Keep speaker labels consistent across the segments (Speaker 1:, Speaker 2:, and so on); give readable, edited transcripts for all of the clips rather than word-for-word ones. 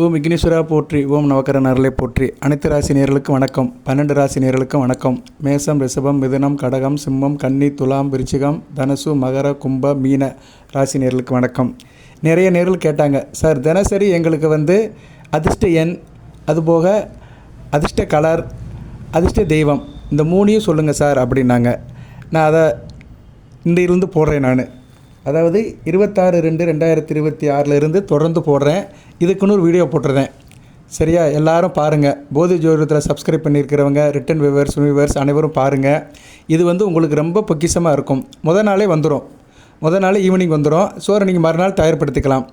Speaker 1: ஓம் விக்னேஸ்வரா போற்றி, ஓம் நவக்கரன் அருளை போற்றி. அனைத்து ராசி நேயர்களுக்கும் வணக்கம். 12 ராசி நேயர்களுக்கும் வணக்கம். மேசம், ரிஷபம், மிதுனம், கடகம், சிம்மம், கன்னி, துலாம், விருச்சிகம், தனுசு, மகர, கும்ப, மீன ராசி நேயர்களுக்கு வணக்கம். நிறைய நேயர்கள் கேட்டாங்க, சார் தினசரி எங்களுக்கு அதிர்ஷ்ட எண், அதுபோக அதிர்ஷ்ட கலர், அதிர்ஷ்ட தெய்வம் இந்த மூணையும் சொல்லுங்கள் சார் அப்படின்னாங்க. நான் அதை இன்றிலிருந்து போடுறேன். நான் அதாவது 26/2/2026 தொடர்ந்து போடுறேன். இதுக்குன்னு ஒரு வீடியோ போட்டுருந்தேன். சரியா? எல்லாரும் பாருங்கள். போதி ஜோதிடத்தில் சப்ஸ்கிரைப் பண்ணியிருக்கிறவங்க, ரிட்டன் வியூவர்ஸ் அனைவரும் பாருங்கள். இது உங்களுக்கு ரொம்ப பொக்கிஷமாக இருக்கும். முதல் நாளே வந்துடும். முதல் நாள் ஈவினிங் வந்துடும். ஸோ நீங்கள் மறுநாள் தயார்படுத்திக்கலாம்.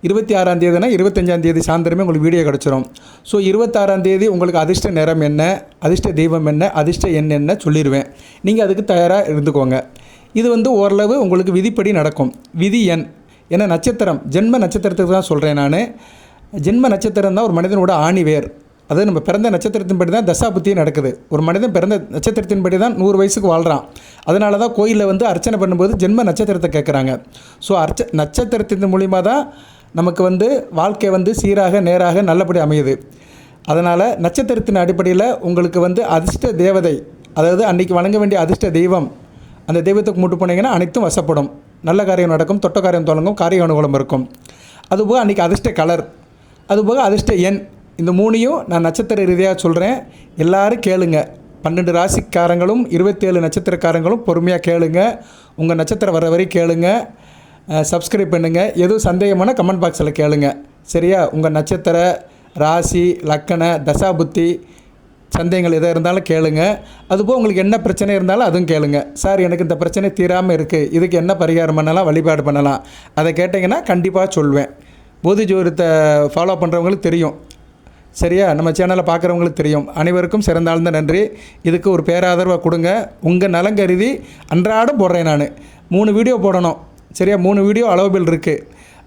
Speaker 1: 26ஆம் தேதினா 25ஆம் தேதி சாயந்தரமே உங்களுக்கு வீடியோ கிடச்சிரும். ஸோ 26ஆம் தேதி உங்களுக்கு அதிர்ஷ்ட நிறம் என்ன, அதிர்ஷ்ட தெய்வம் என்ன, அதிர்ஷ்ட எண் என்ன சொல்லிடுவேன். நீங்கள் அதுக்கு தயாராக இருந்துக்கோங்க. இது ஓரளவு உங்களுக்கு விதிப்படி நடக்கும். விதி எண் ஏன்னா நட்சத்திரம், ஜென்ம நட்சத்திரத்துக்கு தான் சொல்கிறேன் நான். ஜென்ம நட்சத்திரம் தான் ஒரு மனிதனோட ஆணிவேர். அது நம்ம பிறந்த நட்சத்திரத்தின்படி தான் தசாபுத்தியே நடக்குது. ஒரு மனிதன் பிறந்த நட்சத்திரத்தின்படி தான் 100 வயசுக்கு வாழ்கிறான். அதனால தான் கோயிலில் அர்ச்சனை பண்ணும்போது ஜென்ம நட்சத்திரத்தை கேட்குறாங்க. ஸோ நட்சத்திரத்தின் மூலிமா தான் நமக்கு வாழ்க்கை சீராக நேராக நல்லபடி அமையுது. அதனால் நட்சத்திரத்தின் அடிப்படையில் உங்களுக்கு அதிர்ஷ்ட தேவதை, அதாவது அன்றைக்கி வணங்க வேண்டிய அதிர்ஷ்ட தெய்வம், அந்த தெய்வத்துக்கு மூட்டு போனீங்கன்னா அனைத்தும் வசப்படும். நல்ல காரியம் நடக்கும், தொட்ட காரியம் தொடங்கும், காரிய அனுகூலம் இருக்கும். அதுபோக அன்றைக்கி அதிர்ஷ்ட கலர், அதுபோக அதிர்ஷ்ட எண், இந்த மூணையும் நான் நட்சத்திர ரீதியாக சொல்கிறேன். எல்லோரும் கேளுங்க. 12 ராசிக்காரங்களும் 27 நட்சத்திரக்காரங்களும் பொறுமையாக கேளுங்க. உங்கள் நட்சத்திரம் வர வரை கேளுங்க. சப்ஸ்கிரைப் பண்ணுங்கள். எதுவும் சந்தேகமான கமெண்ட் பாக்ஸில் கேளுங்க. சரியா? உங்கள் நட்சத்திர, ராசி, லக்கண, தசாபுத்தி சந்தேகங்கள் எதாக இருந்தாலும் கேளுங்க. அதுபோல் உங்களுக்கு என்ன பிரச்சனை இருந்தாலும் அதுவும் கேளுங்க. சார் எனக்கு இந்த பிரச்சனை தீராமல் இருக்குது, இதுக்கு என்ன பரிகாரம் பண்ணலாம், வழிபாடு பண்ணலாம், அதை கேட்டிங்கன்னா கண்டிப்பாக சொல்வேன். போதி ஜோதிடத்தை ஃபாலோ பண்ணுறவங்களுக்கு தெரியும். சரியா? நம்ம சேனலை பார்க்குறவங்களுக்கு தெரியும். அனைவருக்கும் சிறந்தாழ்ந்த நன்றி. இதுக்கு ஒரு பேராதரவை கொடுங்க. உங்கள் நலங்கருதி அன்றாடம் போடுறேன். நான் 3 வீடியோ போடணும். சரியா? 3 வீடியோ அளவுபில் இருக்குது.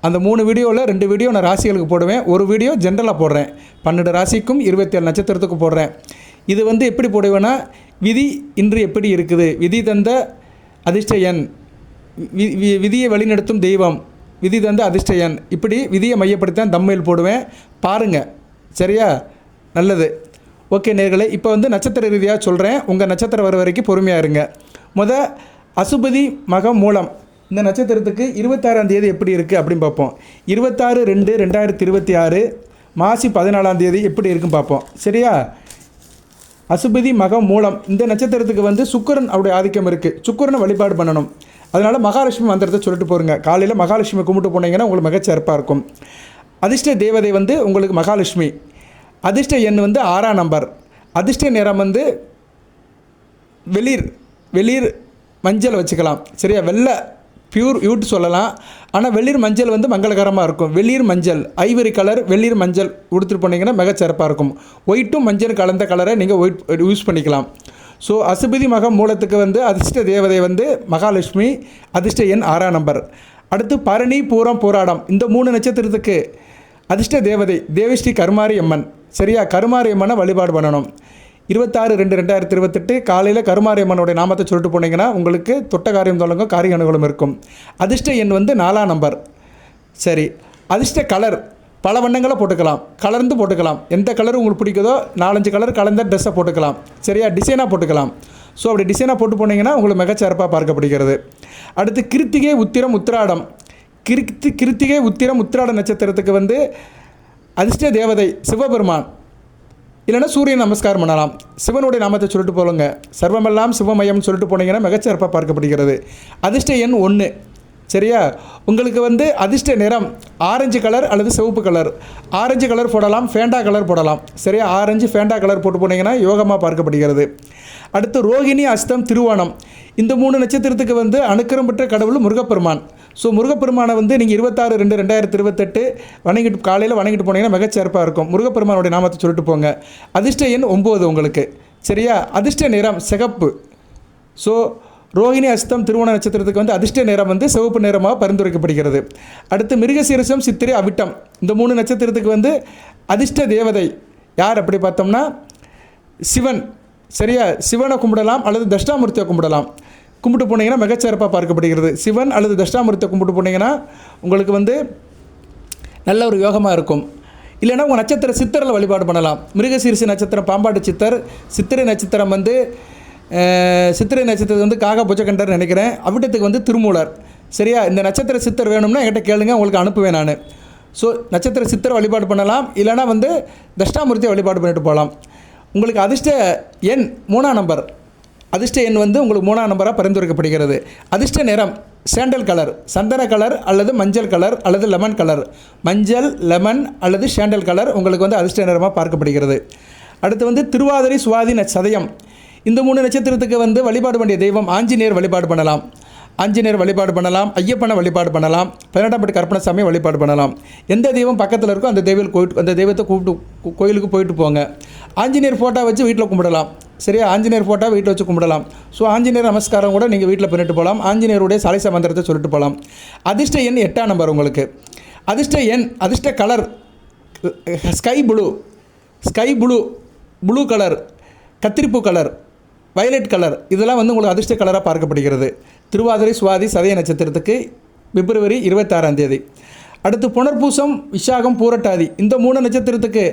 Speaker 1: அந்த 3 வீடியோவில் 2 வீடியோ நான் ராசிகளுக்கு போடுவேன், ஒரு வீடியோ ஜென்ரலாக போடுறேன். 12 ராசிக்கும் 27 நட்சத்திரத்துக்கு போடுறேன். இது எப்படி போடுவேன்னா, விதி இன்று எப்படி இருக்குது, விதி தந்த அதிர்ஷ்ட எண், விதியை வழிநடத்தும் தெய்வம், விதி தந்த அதிர்ஷ்ட எண், இப்படி விதியை மையப்படுத்தி தான் தம்மையில் போடுவேன். பாருங்கள். சரியா? நல்லது. ஓகே நேர்களே, இப்போ நட்சத்திர ரீதியாக சொல்கிறேன். உங்கள் நட்சத்திரம் வர வரைக்கும் பொறுமையாக இருங்க. அசுபதி மகம் மூலம் இந்த நட்சத்திரத்துக்கு 26ஆம் தேதி எப்படி இருக்குது அப்படின்னு பார்ப்போம். 26/2/2026 மாசி 14ஆம் தேதி எப்படி இருக்குன்னு பார்ப்போம். சரியா? அசுபதி மகம் மூலம் இந்த நட்சத்திரத்துக்கு சுக்கிரன் அவருடைய ஆதிக்கம் இருக்குது. சுக்கிரனை வழிபாடு பண்ணணும். அதனால் மகாலட்சுமி மந்திரத்தை சொல்லிட்டு போருங்க. காலையில் மகாலட்சுமி கும்பிட்டு போனீங்கன்னா உங்களுக்கு மிகச்சிறப்பாக இருக்கும். அதிர்ஷ்ட தேவதை உங்களுக்கு மகாலட்சுமி. அதிர்ஷ்ட எண் 6ஆம் நம்பர். அதிர்ஷ்ட நிறம் வெளிர் மஞ்சள் வச்சுக்கலாம். சரியா? வெள்ளை பியூர் யூட் சொல்லலாம். ஆனால் வெளிர் மஞ்சள் மங்களகரமாக இருக்கும். வெளிர் மஞ்சள், ஐவரி கலர் வெளிர் மஞ்சள் கொடுத்துட்டு போனீங்கன்னா மிகச்சிறப்பாக இருக்கும். ஒயிட்டும் மஞ்சள் கலந்த கலரை நீங்கள் ஒயிட் யூஸ் பண்ணிக்கலாம். ஸோ அசுபதி மகம் மூலத்துக்கு அதிர்ஷ்ட தேவதை மகாலட்சுமி. அதிர்ஷ்ட எண் 6ஆம் நம்பர். அடுத்து பரணி, பூரம், போராடம் இந்த 3 நட்சத்திரத்துக்கு அதிர்ஷ்ட தேவதை தேவிஸ்ரீ கருமாரி அம்மன். சரியா? கருமாரி அம்மனை வழிபாடு பண்ணணும். 26/2/2028 காலையில் கருமாரி அம்மனுடைய நாமத்தை சொல்லிட்டு போனீங்கன்னா உங்களுக்கு தொட்ட காரியம் தொடங்கும், காரிய அனுகூலம் இருக்கும். அதிர்ஷ்ட எண் 4ஆம் நம்பர். சரி. அதிர்ஷ்ட கலர் பல வண்ணங்களை போட்டுக்கலாம், கலர்ந்து போட்டுக்கலாம். எந்த கலர் உங்களுக்கு பிடிக்குதோ 4-5 கலர் கலந்த ட்ரெஸ்ஸை போட்டுக்கலாம். சரியா? டிசைனாக போட்டுக்கலாம். ஸோ அப்படி டிசைனாக போட்டு போனீங்கன்னா உங்களுக்கு மிகச்சிறப்பாக பார்க்கப்படுகிறது. அடுத்து கிருத்திகை, உத்திரம், உத்திராடம். கிருத்திகை, உத்திரம், உத்திராட நட்சத்திரத்துக்கு அதிர்ஷ்ட தேவதை சிவபெருமான். இல்லைன்னா சூரிய நமஸ்காரம் பண்ணலாம். சிவனுடைய நாமத்தை சொல்லிட்டு போலுங்க. சர்வமெல்லாம் சிவமயம்னு சொல்லிட்டு போனீங்கன்னா மிகச்சிறப்பாக பார்க்கப்படுகிறது. அதிர்ஷ்ட எண் 1. சரியா? உங்களுக்கு அதிர்ஷ்ட நிறம் ஆரஞ்சு கலர் அல்லது சிவப்பு கலர். ஆரஞ்சு கலர் போடலாம், ஃபேண்டா கலர் போடலாம். சரியா? ஆரஞ்சு ஃபேண்டா கலர் போட்டு போனீங்கன்னா யோகமாக பார்க்கப்படுகிறது. அடுத்து ரோகிணி, அஸ்தம், திருவோணம் இந்த 3 நட்சத்திரத்துக்கு அனுக்கிரம் பெற்ற கடவுள் முருகப்பெருமான். ஸோ முருகப்பெருமானை நீங்கள் 26/2/2028 வணங்கிட்டு காலையில் வணங்கிட்டு போனீங்கன்னா மிகச்சிறப்பாக இருக்கும். முருகப்பெருமானுடைய நாமத்தை சொல்லிட்டு போங்க. அதிர்ஷ்ட எண் 9 உங்களுக்கு. சரியா? அதிர்ஷ்ட நிறம் சிகப்பு. ஸோ ரோகிணி, அஸ்தம், திருவோண நட்சத்திரத்துக்கு அதிர்ஷ்ட நிறம் சிவப்பு நிறமாக பரிந்துரைக்கப்படுகிறது. அடுத்து மிருகசீரிஷம், சித்திரை, அவிட்டம் இந்த 3 நட்சத்திரத்துக்கு அதிர்ஷ்ட தேவதை யார் அப்படி பார்த்தோம்னா சிவன். சரியா? சிவனை கும்பிடலாம் அல்லது தட்சிணாமூர்த்தியை கும்பிடலாம். கும்பிட்டு போனீங்கன்னா மிகச்சிறப்பாக பார்க்கப்படுகிறது. சிவன் அல்லது தட்சிணாமூர்த்தியை கும்பிட்டு போனீங்கன்னா உங்களுக்கு வந்து நல்ல ஒரு யோகமாக இருக்கும். இல்லைன்னா உங்கள் நட்சத்திர சித்தரில் வழிபாடு பண்ணலாம். மிருகசீரிஷ நட்சத்திரம் பாம்பாட்டு சித்தர், சித்திரை நட்சத்திரம் வந்து சித்திரை நட்சத்திரத்தை வந்து காகா புஜகண்டர் நினைக்கிறேன். அவிட்டத்துக்கு வந்து திருமூலர். சரியா? இந்த நட்சத்திர சித்தர் வேணும்னா என்கிட்ட கேளுங்க, உங்களுக்கு அனுப்புவேன் நான். ஸோ நட்சத்திர சித்தரை வழிபாடு பண்ணலாம். இல்லைனா வந்து தட்சிணாமூர்த்தியை வழிபாடு பண்ணிட்டு போகலாம். உங்களுக்கு அதிர்ஷ்ட எண் 3ஆம் நம்பர். அதிர்ஷ்ட எண் வந்து உங்களுக்கு 3ஆம் நம்பராக பரிந்துரைக்கப்படுகிறது. அதிர்ஷ்ட நிறம் சாண்டல் கலர், சந்தன கலர் அல்லது மஞ்சள் கலர் அல்லது லெமன் கலர். மஞ்சள், லெமன் அல்லது சாண்டல் கலர் உங்களுக்கு வந்து அதிர்ஷ்ட நிறமாக பார்க்கப்படுகிறது. அடுத்து வந்து திருவாதிரை, சுவாதி, சதயம். இந்த 3 நட்சத்திரத்துக்கு வந்து வழிபாடு வேண்டிய தெய்வம் ஆஞ்சநேயர் வழிபாடு பண்ணலாம். ஆஞ்சநேயர் வழிபாடு பண்ணலாம். ஐயப்பனை வழிபாடு பண்ணலாம். 18ஆம் படி கருப்பணசாமியை வழிபாடு பண்ணலாம். எந்த தெய்வம் பக்கத்தில் இருக்கோ அந்த தெய்வத்தை கூப்பிட்டு கோயிலுக்கு போயிட்டு போங்க. ஆஞ்சநேயர் ஃபோட்டோ வச்சு வீட்டில் கும்பிடலாம். சரியா? ஆஞ்சநேயர் ஃபோட்டோ வீட்டில் வச்சு கும்பிடலாம். ஸோ ஆஞ்சநேயர் நமஸ்காரம் கூட நீங்கள் வீட்டில் பண்ணிட்டு போகலாம். ஆஞ்சநேயருடைய சாலிச மந்திரத்தை சொல்லிட்டு போகலாம். அதிர்ஷ்ட எண் 8ஆம் நம்பர் உங்களுக்கு. அதிர்ஷ்ட colour sky blue, blue colour, கத்திரிப்பூ கலர், வயலட் கலர். இதெல்லாம் வந்து உங்களுக்கு அதிர்ஷ்ட கலராக பார்க்கப்படுகிறது. திருவாதிரை, சுவாதி, சதய நட்சத்திரத்துக்கு பிப்ரவரி 26ஆம் தேதி. அடுத்து புனர்பூசம், விசாகம், பூரட்டாதி. இந்த 3 நட்சத்திரத்துக்கு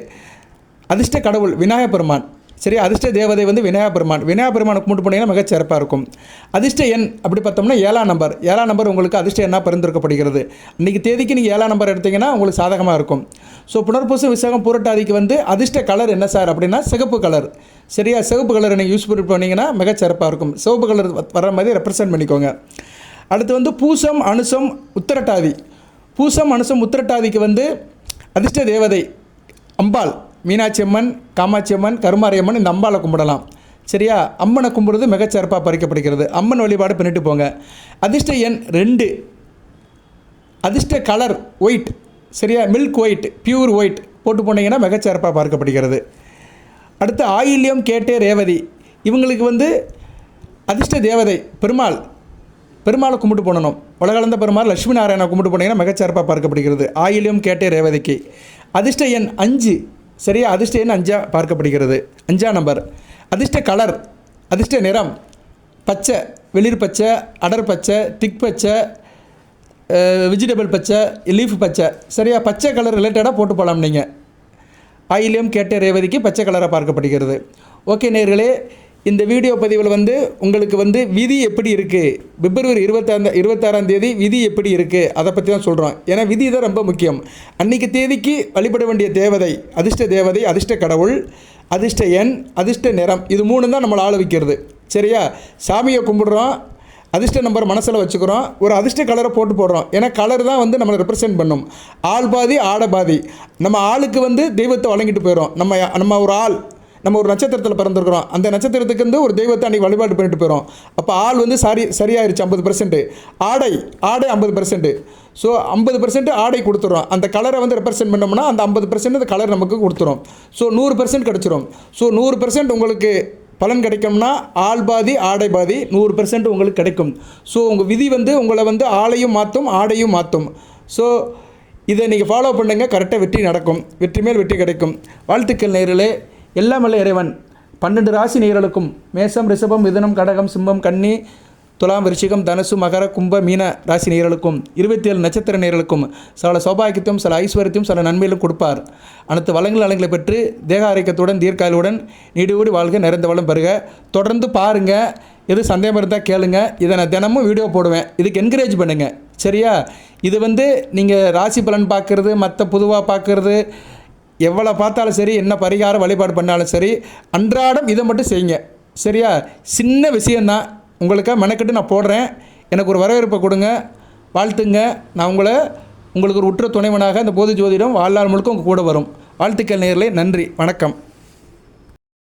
Speaker 1: அதிர்ஷ்ட கடவுள் விநாயகப் பெருமான். சரி, அதிர்ஷ்ட தேவதை வந்து விநாயகப் பெருமான். விநாயகப் பெருமானை கும்பிட்டு போனீங்கன்னா மிகச்சிறப்பாக இருக்கும். அதிர்ஷ்ட எண் அப்படி பார்த்தோம்னா 7ஆம் நம்பர். 7ஆம் நம்பர் உங்களுக்கு அதிர்ஷ்ட எண்ணாக பரிந்துரைக்கப்படுகிறது. இன்றைக்கி தேதிக்கு நீங்கள் 7ஆம் நம்பர் எடுத்திங்கன்னா உங்களுக்கு சாதகமாக இருக்கும். ஸோ புனர்பூசம், விசாகம், பூரட்டாதிக்கு வந்து அதிர்ஷ்ட கலர் என்ன சார் அப்படின்னா சிகப்பு கலர். சரியா? சிவப்பு கலரை நீங்கள் யூஸ் பண்ணி போனீங்கன்னா மிகச்சிறப்பாக இருக்கும். சிவப்பு கலர் வர மாதிரி ரெப்ரசன்ட் பண்ணிக்கோங்க. அடுத்து வந்து பூசம், அனுசம், உத்திரட்டாதி. பூசம், அனுசம், உத்திரட்டாதிக்கு வந்து அதிர்ஷ்ட தேவதை அம்பாள். மீனாட்சி அம்மன், காமாட்சி அம்மன், கருமாரியம்மன். இந்த அம்பாளை கும்பிடலாம். சரியா? அம்மனை கும்பிடுறது மிகச்சிறப்பாக பறிக்கப்படுகிறது. அம்மன் வழிபாடு பண்ணிட்டு போங்க. அதிர்ஷ்ட எண் 2. அதிர்ஷ்ட கலர் ஒயிட். சரியா? மில்க் ஒயிட், பியூர் ஒயிட் போட்டு போனீங்கன்னா மிகச்சிறப்பாக பார்க்கப்படுகிறது. அடுத்து ஆயில்யம், கேட்டே, ரேவதி. இவங்களுக்கு வந்து அதிர்ஷ்ட தேவதை பெருமாளை கும்பிட்டு போடணும். உலகளந்த பெருமாள் லட்சுமி நாராயணனை கும்பிட்டு போனீங்கன்னா மிகச்சிறப்பாக பார்க்கப்படுகிறது. ஆயில்யம், கேட்டே, ரேவதிக்கு. அதிர்ஷ்ட எண் 5. சரியா? அதிர்ஷ்ட எண் 5 பார்க்கப்படுகிறது. 5ஆம் நம்பர். அதிர்ஷ்ட கலர், அதிர்ஷ்ட நிறம் பச்சை, வெளிர் பச்சை, அடர் பச்சை, திக் பச்சை, வெஜிடபிள் பச்சை, லீஃப் பச்சை. சரியா? பச்சை கலர் ரிலேட்டடாக போட்டு போகலாம். நீங்கள் ஆயில்யம், கேட்ட, ரேவதிக்கு பச்சை கலராக பார்க்கப்படுகிறது. ஓகே நேயர்களே, இந்த வீடியோ பதிவில் வந்து உங்களுக்கு வந்து விதி எப்படி இருக்குது, பிப்ரவரி 26ஆம் தேதி விதி எப்படி இருக்குது அதை பற்றி தான் சொல்கிறோம். ஏன்னா விதி தான் ரொம்ப முக்கியம். அன்றைக்கி தேதிக்கு வழிபட வேண்டிய தேவதை அதிர்ஷ்ட தேவதை, அதிர்ஷ்ட கடவுள், அதிர்ஷ்ட எண், அதிர்ஷ்ட நிறம். இது 3 தான் நம்மளை ஆள வைக்கிறது. சரியா? சாமியை கும்பிடுறோம், அதிர்ஷ்ட நம்பர் மனசில் வச்சுக்கிறோம், ஒரு அதிர்ஷ்ட கலரை போட்டு போடுறோம். ஏன்னா கலர் தான் வந்து நம்மளை ரெப்ரசென்ட் பண்ணும். ஆள் பாதி ஆட பாதி. நம்ம ஆளுக்கு வந்து தெய்வத்தை வழங்கிட்டு போயிடும். நம்ம ஒரு ஆள், நம்ம ஒரு நட்சத்திரத்தில் பிறந்திருக்கிறோம், அந்த நட்சத்திரத்துக்கு வந்து ஒரு தெய்வத்தை அன்றைக்கி வழிபாடு பண்ணிட்டு போயிடும். அப்போ ஆள் வந்து சரியாயிருச்சு 50%, ஆடை 50%. ஸோ 50% ஆடை கொடுத்துரும். அந்த கலரை வந்து ரெப்ரசென்ட் பண்ணோம்னா அந்த 50% அந்த கலர் நமக்கு கொடுத்துரும். ஸோ 100% கிடச்சிரும். ஸோ 100% உங்களுக்கு பலன் கிடைக்கும்னா ஆள் பாதி ஆடை பாதி 100% உங்களுக்கு கிடைக்கும். ஸோ உங்கள் விதி வந்து உங்களை வந்து ஆளையும் மாற்றும் ஆடையும் மாற்றும். ஸோ இதை நீங்கள் ஃபாலோ பண்ணுங்கள், கரெக்டாக வெற்றி நடக்கும், வெற்றி மேல் வெற்றி கிடைக்கும். வாழ்த்துக்கள் நேயர்களே. எல்லாம் வல்ல இறைவன் 12 ராசி நேயர்களுக்கும் மேசம், ரிஷபம், மிதுனம், கடகம், சிம்மம், கன்னி, துலாம், விருச்சிகம், தனுசு, மகர, கும்ப, மீன ராசி நேயர்களுக்கும் 27 நட்சத்திர நேயர்களுக்கும் சில சௌபாகியத்தையும் சில ஐஸ்வர்யத்தையும் சில நன்மையிலும் கொடுப்பார். அனைத்து வளங்கள் நலங்களை பெற்று தேக ஆரோக்கியத்துடன் தீர்க்காயுடன் நீடியோடி வாழ்க, நிறைந்த வளம் பெறுக. தொடர்ந்து பாருங்கள், எது சந்தேகம் இருந்தால் கேளுங்க. இதை நான் தினமும் வீடியோ போடுவேன். இதுக்கு என்கரேஜ் பண்ணுங்கள். சரியா? இது வந்து நீங்கள் ராசி பலன் பார்க்குறது, மற்ற பொதுவாக பார்க்குறது, எவ்வளோ பார்த்தாலும் சரி, என்ன பரிகாரம் வழிபாடு பண்ணாலும் சரி, அன்றாடம் இதை மட்டும் செய்யுங்க. சரியா? சின்ன விஷயந்தான், உங்களுக்காக மெனக்கெட்டு நான் போடுறேன். எனக்கு ஒரு வரவேற்பை கொடுங்க, வாழ்த்துங்க. நான் உங்களுக்கு ஒரு உற்ற துணைவனாக இந்த போதி ஜோதிடம் வாழ்நாள் முழுக்க உங்கள் கூட வரும். வாழ்த்துக்கள் நேயர்களே. நன்றி, வணக்கம்.